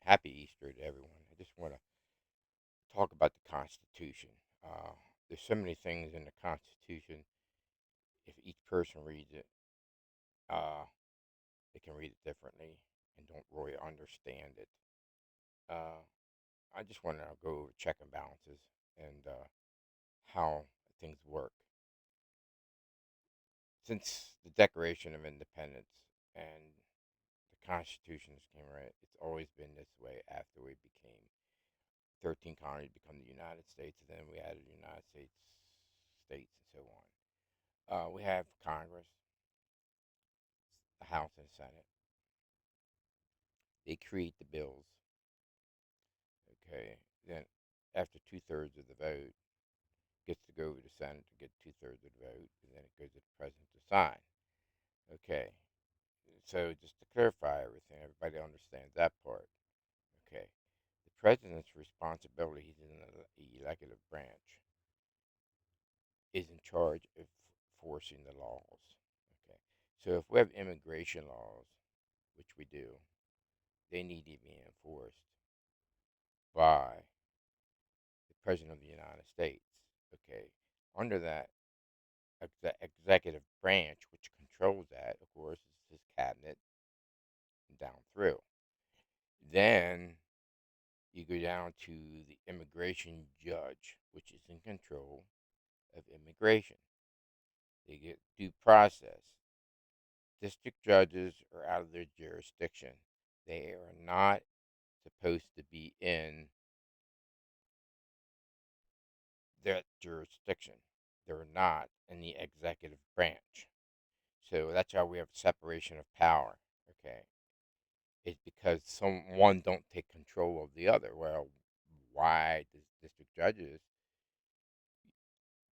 Happy Easter to everyone. I just want to talk about the Constitution. Uh, there's so many things in the Constitution. If each person reads it, uh, they can read it differently and don't really understand it. Uh, I just want to go over check and balances and how things work. Since the Declaration of Independence and the Constitution came right, it's always been this way after we became 13 colonies become the United States, and then we added the United States, and so on. We have Congress, the House, and Senate. They create the bills. Okay, then after 2/3 of the vote gets to go to the Senate to get 2/3 of the vote, and then it goes to the president to sign. Okay, so just to clarify everything, everybody understands that part. Okay, the president's responsibility, he's in the executive branch, is in charge of enforcing the laws. Okay, so if we have immigration laws, which we do, they need to be enforced by the President of the United States. Okay, under that executive branch, which controls that, of course, is his cabinet and down through. Then you go down to the immigration judge, which is in control of immigration. They get due process. District judges are out of their jurisdiction. They are not supposed to be in that jurisdiction. They're not in the executive branch. So that's how we have separation of power. Okay. It's because one don't take control of the other. Well, why does district judges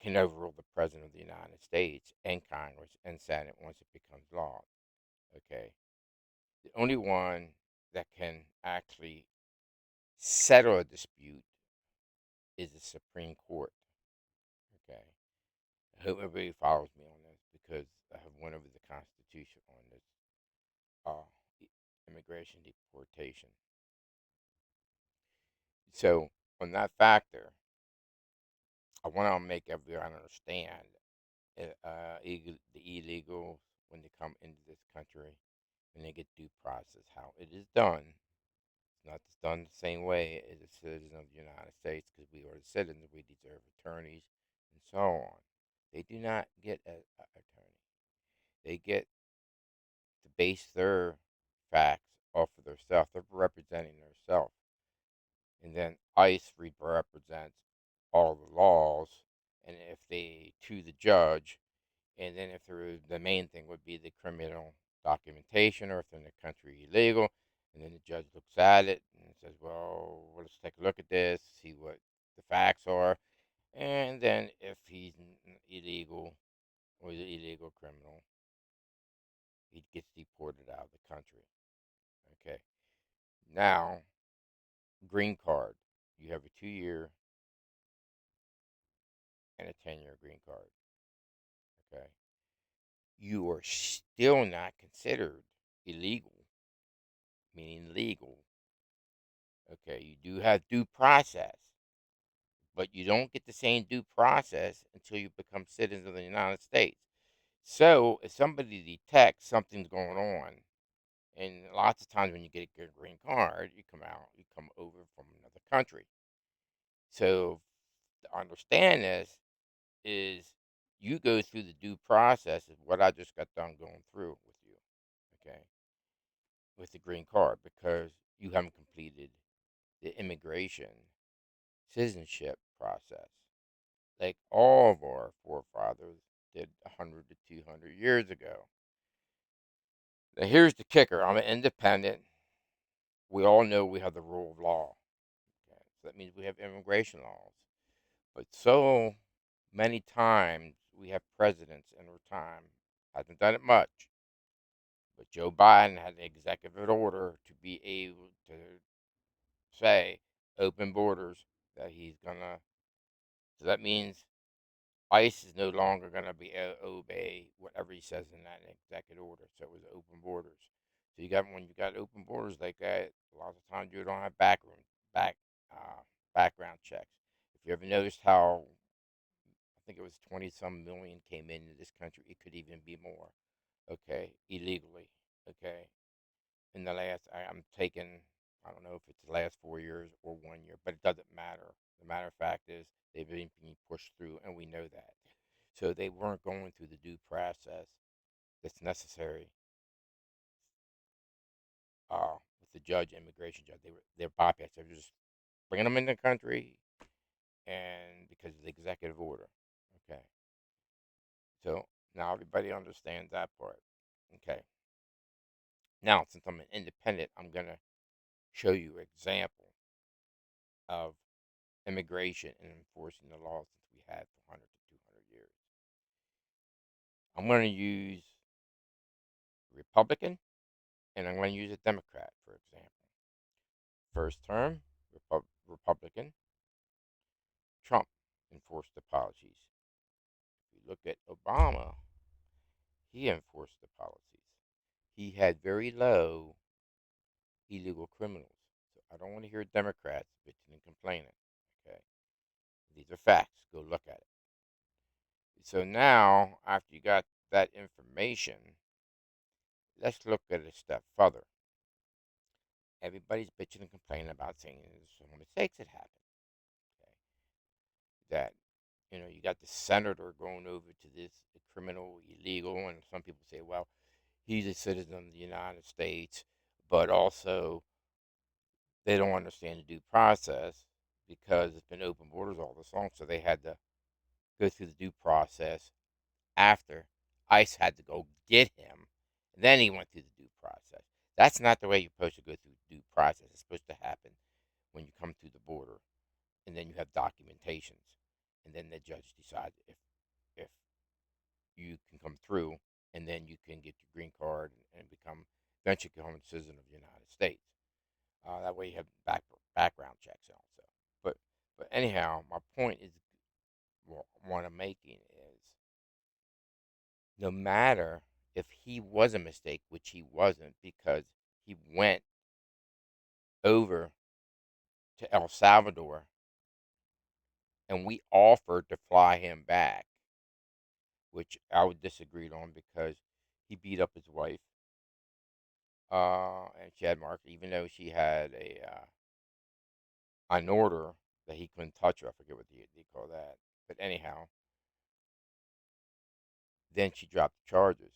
can overrule the president of the United States and Congress and Senate once it becomes law? Okay. The only one that can actually settle a dispute is the Supreme Court. Okay. I hope everybody follows me on this because I have went over the Constitution on this uh, immigration deportation. So on that factor, I want to make everyone understand the illegals when they come into this country and they get due process, how it is done. It's not just done the same way as a citizen of the United States because we are the citizens. We deserve attorneys and so on. They do not get an attorney. They get to base their facts off of themselves. They're representing themselves. And then ICE represents all the laws. And if they, to the judge, and then if there, the main thing would be the criminal documentation or if they're in the country illegal. And then the judge looks at it and says, well, let's take a look at this, see what the facts are. And then if he's illegal or he's an illegal criminal, he gets deported out of the country. Okay. Now, green card. You have a 2-year and a 10-year green card. Okay. You are still not considered illegal, meaning legal. Okay. You do have due process, but you don't get the same due process until you become citizens of the United States. So if somebody detects something's going on, and lots of times when you get a green card, you come over from another country. So to understand this is you go through the due process of what I just got done going through with you, okay, with the green card because you haven't completed the immigration citizenship process like all of our forefathers did 100 to 200 years ago. Now, here's the kicker. I'm an independent. We all know we have the rule of law. Okay? So that means we have immigration laws. But so many times we have presidents in our time, hasn't done it much, but Joe Biden had an executive order to be able to say open borders that he's gonna. So that means ICE is no longer gonna be obey whatever he says in that executive order. So it was open borders. So when you got open borders like that, a lot of times you don't have back uh, background checks. If you ever noticed how I think it was 20 some million came into this country, it could even be more. Okay, illegally. Okay, in the last I'm taking, I don't know if it's the last 4 years or 1 year, but it doesn't matter. The matter of fact is they've been being pushed through, and we know that. So they weren't going through the due process that's necessary with the judge, immigration judge. They're bypassed. They're just bringing them in the country, and because of the executive order. Okay, so now everybody understands that part. Okay, now since I'm an independent, I'm gonna show you an example of immigration and enforcing the laws that we had for 100 to 200 years. I'm going to use Republican and I'm going to use a Democrat, for example. First term, Republican, Trump enforced the policies. If you look at Obama, he enforced the policies. He had very low illegal criminals. So I don't want to hear Democrats bitching and complaining. Okay, these are facts. Go look at it. So now, after you got that information, let's look at it a step further. Everybody's bitching and complaining about saying there's some mistakes that happen. Okay? That, you got the senator going over to this criminal illegal, and some people say, well, he's a citizen of the United States, but also they don't understand the due process because it's been open borders all this long, so they had to go through the due process after ICE had to go get him. And then he went through the due process. That's not the way you're supposed to go through due process. It's supposed to happen when you come through the border, and then you have documentations, and then the judge decides if you can come through, and then you can get your green card and become eventually become a citizen of the United States. That way you have background checks also. But but anyhow, my point is what I'm making is no matter if he was a mistake, which he wasn't, because he went over to El Salvador and we offered to fly him back, which I would disagree on because he beat up his wife, and she had marks, even though she had an order that he couldn't touch her. I forget what they call that, but anyhow, then she dropped the charges.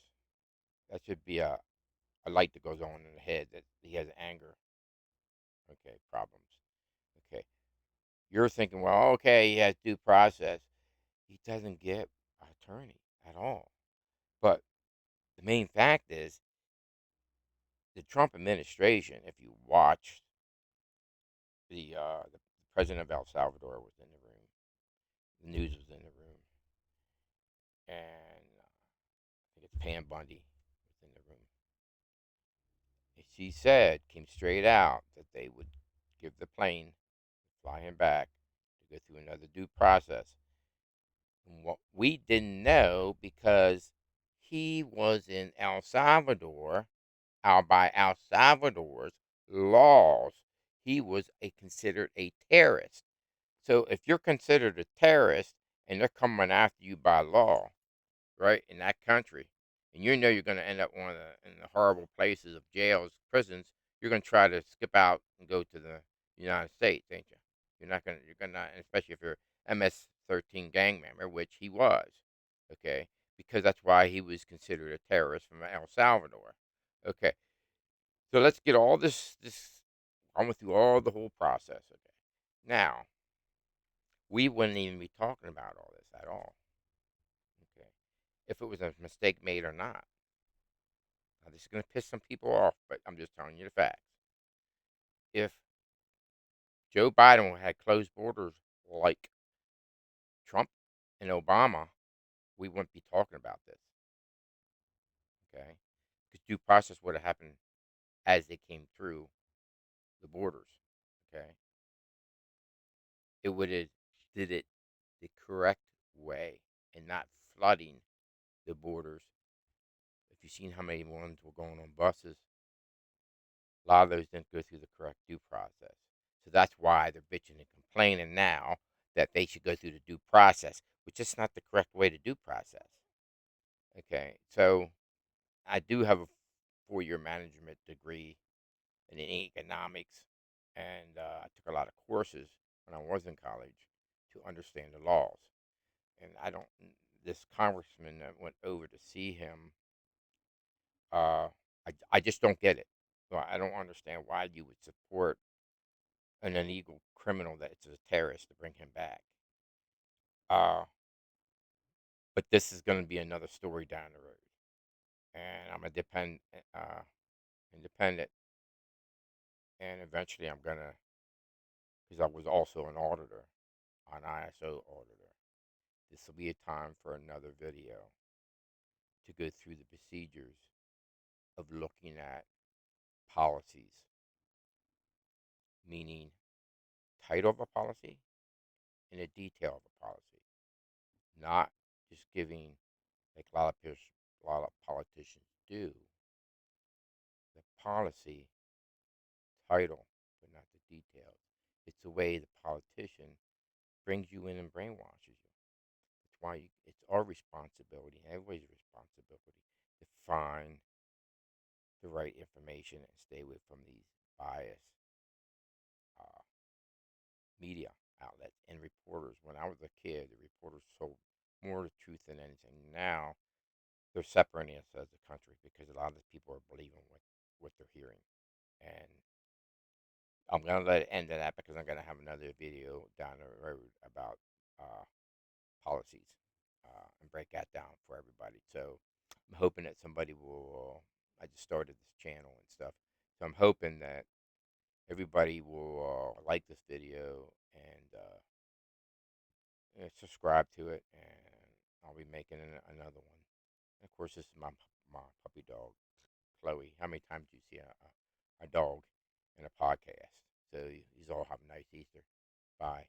That should be a light that goes on in the head that he has anger, okay, problems. Okay, you're thinking, well, okay, he has due process. He doesn't get an attorney at all. But the main fact is the Trump administration, if you watch the president of El Salvador was in the room, the news was in the room, and I think it's Pam Bundy was in the room. And she said, came straight out, that they would give the plane, fly him back to go through another due process. And what we didn't know because he was in El Salvador, by El Salvador's laws, he was considered a terrorist. So if you're considered a terrorist and they're coming after you by law, right, in that country, and you know you're going to end up in the horrible places of jails, prisons, you're going to try to skip out and go to the United States, ain't you? You're going to, especially if you're MS-13 gang member, which he was, okay, because that's why he was considered a terrorist from El Salvador. Okay, so let's get all this. I went through all the whole process. Okay, now we wouldn't even be talking about all this at all. Okay, if it was a mistake made or not. Now this is going to piss some people off, but I'm just telling you the facts. If Joe Biden had closed borders like Trump and Obama, we wouldn't be talking about this. Okay, because due process would have happened as they came through the borders. Okay, it would have did it the correct way and not flooding the borders. If you've seen how many ones were going on buses, A lot of those didn't go through the correct due process. So that's why they're bitching and complaining now that they should go through the due process, which is not the correct way to due process. Okay, so I do have a 4-year management degree in economics, and I took a lot of courses when I was in college to understand the laws. And I don't, this congressman that went over to see him, uh, I just don't get it. Well, I don't understand why you would support an illegal criminal that's a terrorist to bring him back. Uh, but this is going to be another story down the road. And I'm a independent, and eventually I'm going to, because I was also an auditor, an ISO auditor. This will be a time for another video to go through the procedures of looking at policies, meaning title of a policy and the detail of a policy, not just giving, like a lot of politicians do, the policy title, but not the details. It's the way the politician brings you in and brainwashes you. It's why it's our responsibility, everybody's responsibility, to find the right information and stay away from these biased uh, media outlets and reporters. When I was a kid, the reporters told more the truth than anything. Now they're separating us as a country because a lot of the people are believing what they're hearing. And I'm gonna let it end at that because I'm gonna have another video down the road about uh, policies and break that down for everybody. So I'm hoping that somebody will. I just started this channel and stuff, so I'm hoping that everybody will like this video and subscribe to it, and I'll be making another one. And of course, this is my puppy dog, Chloe. How many times do you see a dog in a podcast? So, you all have a nice Easter. Bye.